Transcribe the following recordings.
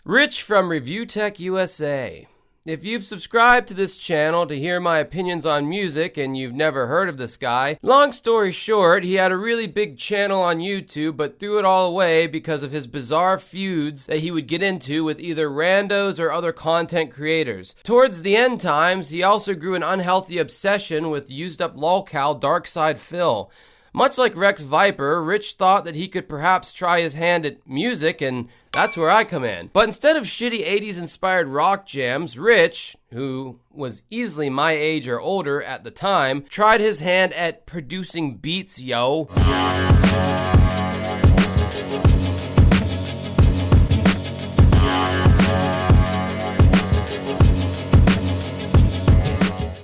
Rich from ReviewTechUSA. If you've subscribed to this channel to hear my opinions on music and you've never heard of this guy, long story short, he had a really big channel on YouTube but threw it all away because of his bizarre feuds that he would get into with either randos or other content creators. Towards the end times, he also grew an unhealthy obsession with used up lolcow Darkside Phil. Much like Rex Viper, Rich thought that he could perhaps try his hand at music, and that's where I come in. But instead of shitty 80s inspired rock jams, Rich, who was easily my age or older at the time, tried his hand at producing beats, yo.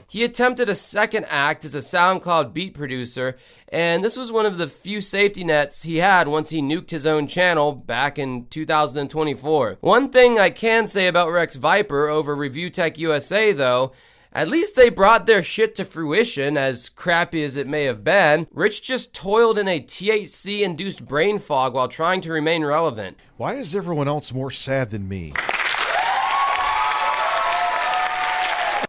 He attempted a second act as a SoundCloud beat producer, and this was one of the few safety nets he had once he nuked his own channel back in 2024. One thing I can say about Rex Viper over ReviewTechUSA though, at least they brought their shit to fruition, as crappy as it may have been. Rich just toiled in a THC-induced brain fog while trying to remain relevant. Why is everyone else more sad than me?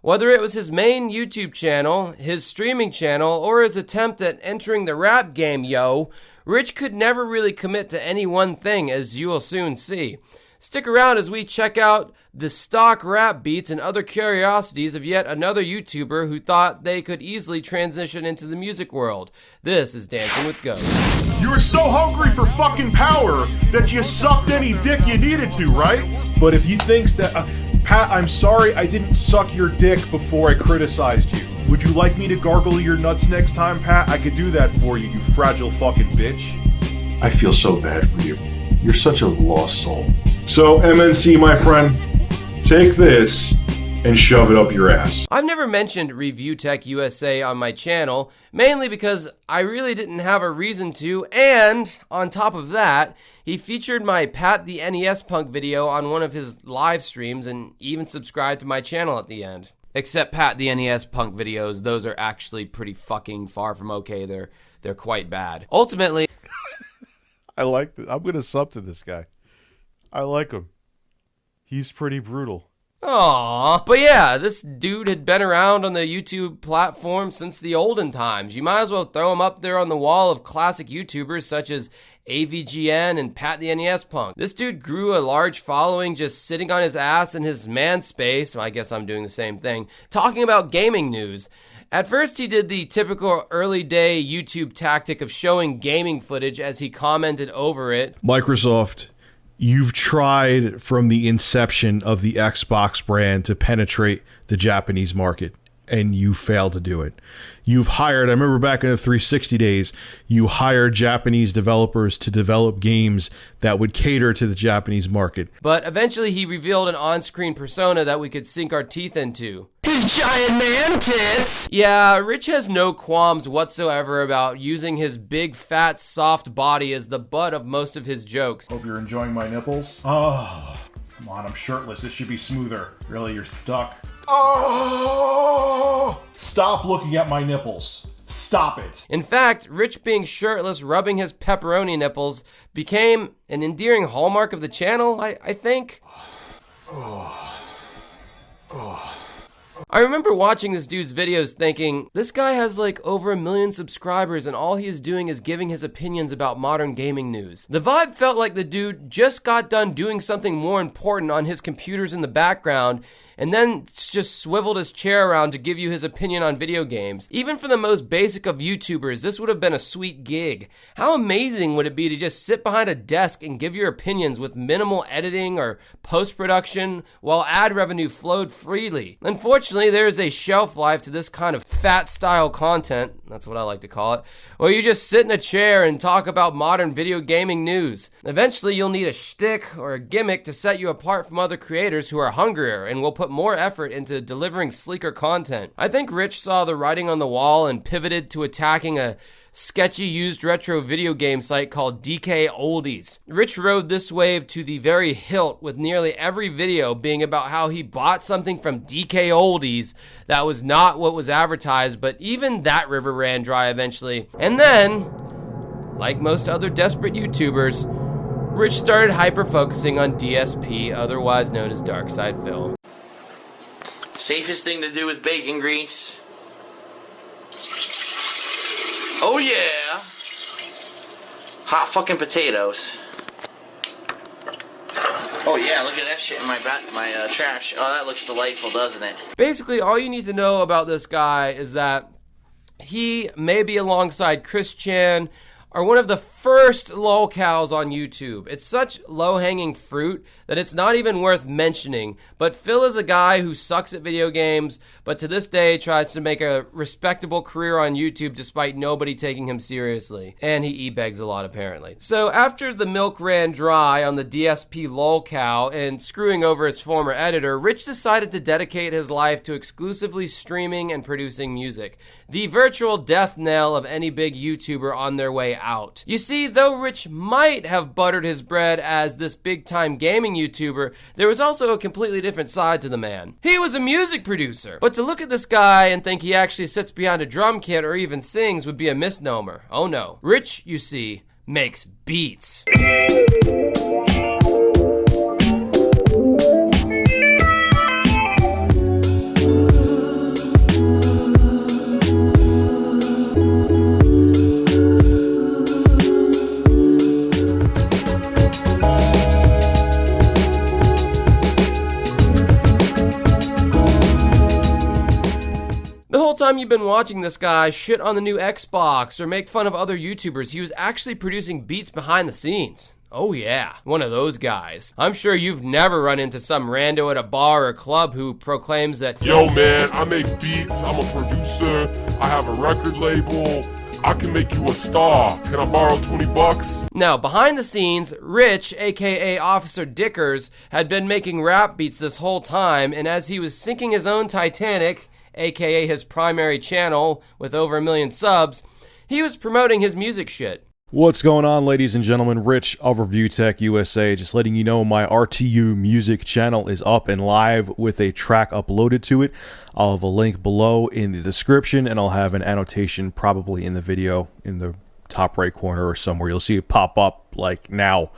Whether it was his main YouTube channel, his streaming channel, or his attempt at entering the rap game, yo, Rich could never really commit to any one thing, as you will soon see. Stick around as we check out the stock rap beats and other curiosities of yet another YouTuber who thought they could easily transition into the music world. This is Dancing with Ghosts. You were so hungry for fucking power that you sucked any dick you needed to, right? But if he thinks that... Pat, I'm sorry I didn't suck your dick before I criticized you. Would you like me to gargle your nuts next time, Pat? I could do that for you, you fragile fucking bitch. I feel so bad for you. You're such a lost soul. So, MNC, my friend, take this and shove it up your ass. I've never mentioned ReviewTechUSA on my channel, mainly because I really didn't have a reason to, and on top of that, he featured my Pat the NES Punk video on one of his live streams and even subscribed to my channel at the end. Except Pat the NES Punk videos, those are actually pretty fucking far from okay. They're quite bad. Ultimately, I like this. I'm going to sub to this guy. I like him. He's pretty brutal. Aww. But yeah, this dude had been around on the YouTube platform since the olden times. You might as well throw him up there on the wall of classic YouTubers such as AVGN and Pat the NES Punk. This dude grew a large following just sitting on his ass in his man space, well, I guess I'm doing the same thing, talking about gaming news. At first he did the typical early day YouTube tactic of showing gaming footage as he commented over it. Microsoft, you've tried from the inception of the Xbox brand to penetrate the Japanese market, and you failed to do it. You've hired, I remember back in the 360 days, you hired Japanese developers to develop games that would cater to the Japanese market. But eventually he revealed an on-screen persona that we could sink our teeth into. His giant man tits! Yeah, Rich has no qualms whatsoever about using his big, fat, soft body as the butt of most of his jokes. Hope you're enjoying my nipples. Oh, come on, I'm shirtless. This should be smoother. Really, you're stuck. Oh! Stop looking at my nipples. Stop it. In fact, Rich being shirtless, rubbing his pepperoni nipples, became an endearing hallmark of the channel, I think. I remember watching this dude's videos thinking, this guy has like over 1 million subscribers and all he is doing is giving his opinions about modern gaming news. The vibe felt like the dude just got done doing something more important on his computers in the background and then just swiveled his chair around to give you his opinion on video games. Even for the most basic of YouTubers, this would have been a sweet gig. How amazing would it be to just sit behind a desk and give your opinions with minimal editing or post-production while ad revenue flowed freely? Unfortunately, there is a shelf life to this kind of fat-style content, that's what I like to call it, where you just sit in a chair and talk about modern video gaming news. Eventually, you'll need a shtick or a gimmick to set you apart from other creators who are hungrier and will put more effort into delivering sleeker content. I think Rich saw the writing on the wall and pivoted to attacking a sketchy used retro video game site called DK Oldies. Rich rode this wave to the very hilt, with nearly every video being about how he bought something from DK Oldies that was not what was advertised, but even that river ran dry eventually. And then, like most other desperate YouTubers, Rich started hyper-focusing on DSP, otherwise known as Dark Side Phil. Safest thing to do with bacon grease. Oh yeah! Hot fucking potatoes. Oh yeah, look at that shit in my trash. Oh, that looks delightful, doesn't it? Basically, all you need to know about this guy is that he, maybe alongside Chris Chan, are one of the first lolcows on YouTube. It's such low-hanging fruit that it's not even worth mentioning. But Phil is a guy who sucks at video games, but to this day tries to make a respectable career on YouTube despite nobody taking him seriously. And he e-begs a lot, apparently. So after the milk ran dry on the DSP lolcow and screwing over his former editor, Rich decided to dedicate his life to exclusively streaming and producing music. The virtual death knell of any big YouTuber on their way out. You see, though Rich might have buttered his bread as this big-time gaming YouTuber, there was also a completely different side to the man. He was a music producer. But to look at this guy and think he actually sits behind a drum kit or even sings would be a misnomer. Oh no. Rich, you see, makes beats. The whole time you've been watching this guy shit on the new Xbox or make fun of other YouTubers, he was actually producing beats behind the scenes. Oh yeah, one of those guys. I'm sure you've never run into some rando at a bar or club who proclaims that, "Yo man, I make beats, I'm a producer, I have a record label, I can make you a star, can I borrow 20 bucks? Now, behind the scenes, Rich, aka Officer Dickers, had been making rap beats this whole time, and as he was sinking his own Titanic, aka his primary channel with over 1 million subs, he was promoting his music shit. What's going on, ladies and gentlemen? Rich of ReviewTechUSA, just letting you know my RTU music channel is up and live with a track uploaded to it. I'll have a link below in the description, and I'll have an annotation probably in the video in the top right corner or somewhere. You'll see it pop up like now.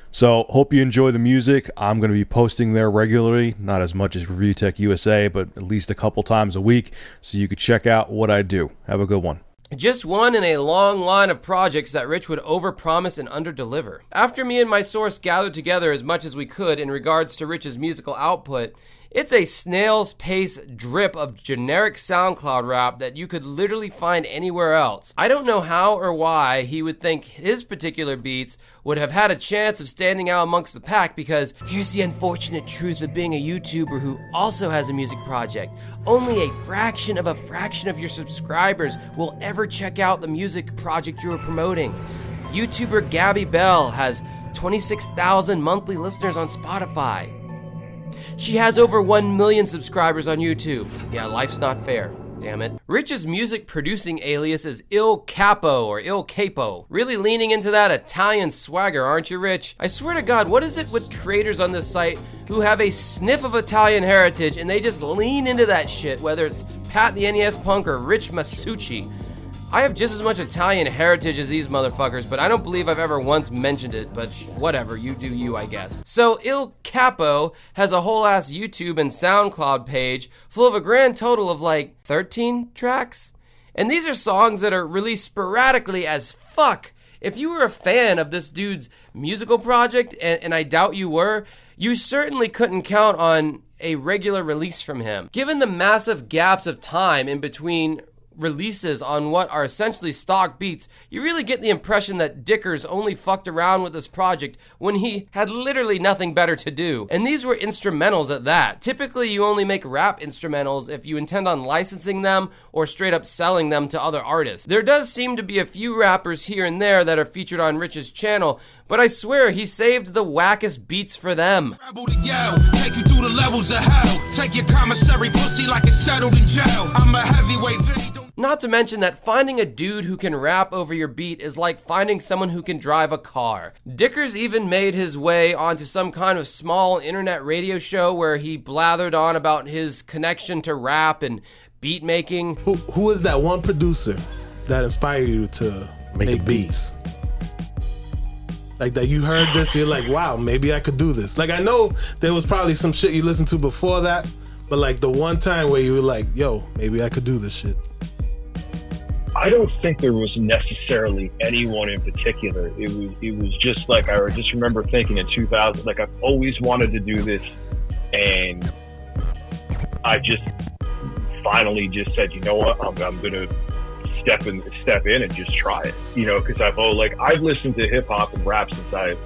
So, hope you enjoy the music. I'm going to be posting there regularly, not as much as ReviewTechUSA, but at least a couple times a week, so you can check out what I do. Have a good one. Just one in a long line of projects that Rich would overpromise and underdeliver. After me and my source gathered together as much as we could in regards to Rich's musical output, it's a snail's pace drip of generic SoundCloud rap that you could literally find anywhere else. I don't know how or why he would think his particular beats would have had a chance of standing out amongst the pack, because here's the unfortunate truth of being a YouTuber who also has a music project. Only a fraction of your subscribers will ever check out the music project you are promoting. YouTuber Gabby Bell has 26,000 monthly listeners on Spotify. She has over 1 million subscribers on YouTube. Yeah, life's not fair. Damn it. Rich's music producing alias is Il Cappo or Il Cappo. Really leaning into that Italian swagger, aren't you, Rich? I swear to God, what is it with creators on this site who have a sniff of Italian heritage and they just lean into that shit, whether it's Pat the NES Punk or Rich Masucci? I have just as much Italian heritage as these motherfuckers, but I don't believe I've ever once mentioned it, but whatever, you do you, I guess. So Il Cappo has a whole ass YouTube and SoundCloud page full of a grand total of like 13 tracks. And these are songs that are released sporadically as fuck. If you were a fan of this dude's musical project, and I doubt you were, you certainly couldn't count on a regular release from him. Given the massive gaps of time in between releases on what are essentially stock beats, you really get the impression that Dickers only fucked around with this project when he had literally nothing better to do. And these were instrumentals at that. Typically, you only make rap instrumentals if you intend on licensing them or straight up selling them to other artists. There does seem to be a few rappers here and there that are featured on Rich's channel, but I swear he saved the wackest beats for them. Take you through the levels of hell. Take your commissary pussy like it's settled in jail. I'm a heavyweight. Not to mention that finding a dude who can rap over your beat is like finding someone who can drive a car. Dickers even made his way onto some kind of small internet radio show where he blathered on about his connection to rap and beat making. Who is that one producer that inspired you to make beats? Like that you heard this, you're like, wow, maybe I could do this. Like I know there was probably some shit you listened to before that, but like the one time where you were like, yo, maybe I could do this shit. I don't think there was necessarily anyone in particular. It was just like, I just remember thinking in 2000, like I've always wanted to do this, and I just finally just said, you know what, I'm gonna step in and just try it, you know, because I've listened to hip hop and rap since I've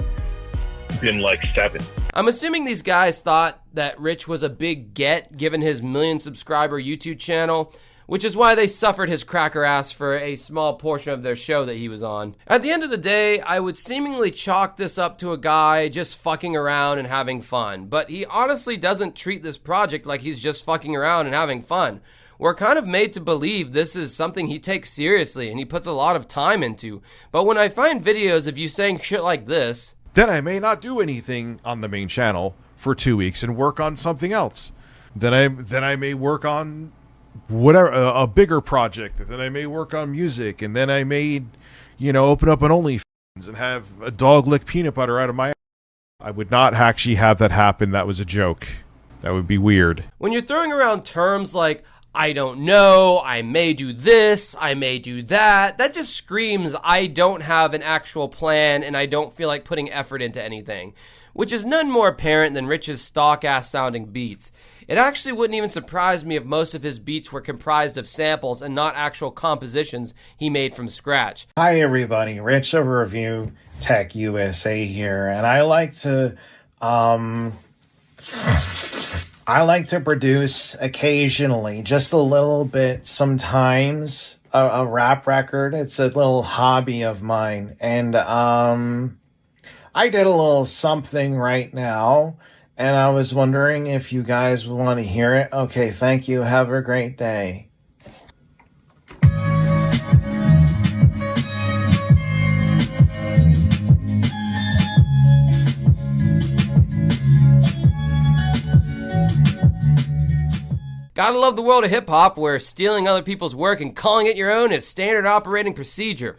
been like 7. I'm assuming these guys thought that Rich was a big get given his 1 million subscriber YouTube channel, which is why they suffered his cracker ass for a small portion of their show that he was on. At the end of the day, I would seemingly chalk this up to a guy just fucking around and having fun, but he honestly doesn't treat this project like he's just fucking around and having fun. We're kind of made to believe this is something he takes seriously and he puts a lot of time into. But when I find videos of you saying shit like this, then I may not do anything on the main channel for 2 weeks and work on something else. Then I may work on whatever, a bigger project. Then I may work on music, and then I may, open up an OnlyFans and have a dog lick peanut butter out of my ass. I would not actually have that happen. That was a joke. That would be weird. When you're throwing around terms like, I don't know, I may do this, I may do that, that just screams I don't have an actual plan and I don't feel like putting effort into anything, which is none more apparent than Rich's stock-ass sounding beats. It actually wouldn't even surprise me if most of his beats were comprised of samples and not actual compositions he made from scratch. Hi everybody, Rich of ReviewTechUSA here, and I like to produce occasionally, just a little bit sometimes, a rap record. It's a little hobby of mine, and I did a little something right now, and I was wondering if you guys want to hear it. Okay, thank you. Have a great day. Gotta love the world of hip-hop where stealing other people's work and calling it your own is standard operating procedure.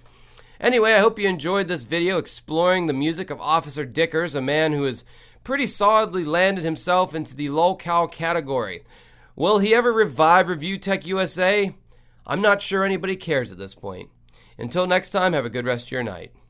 Anyway, I hope you enjoyed this video exploring the music of Officer Dickers, a man who has pretty solidly landed himself into the lolcow category. Will he ever revive ReviewTechUSA? I'm not sure anybody cares at this point. Until next time, have a good rest of your night.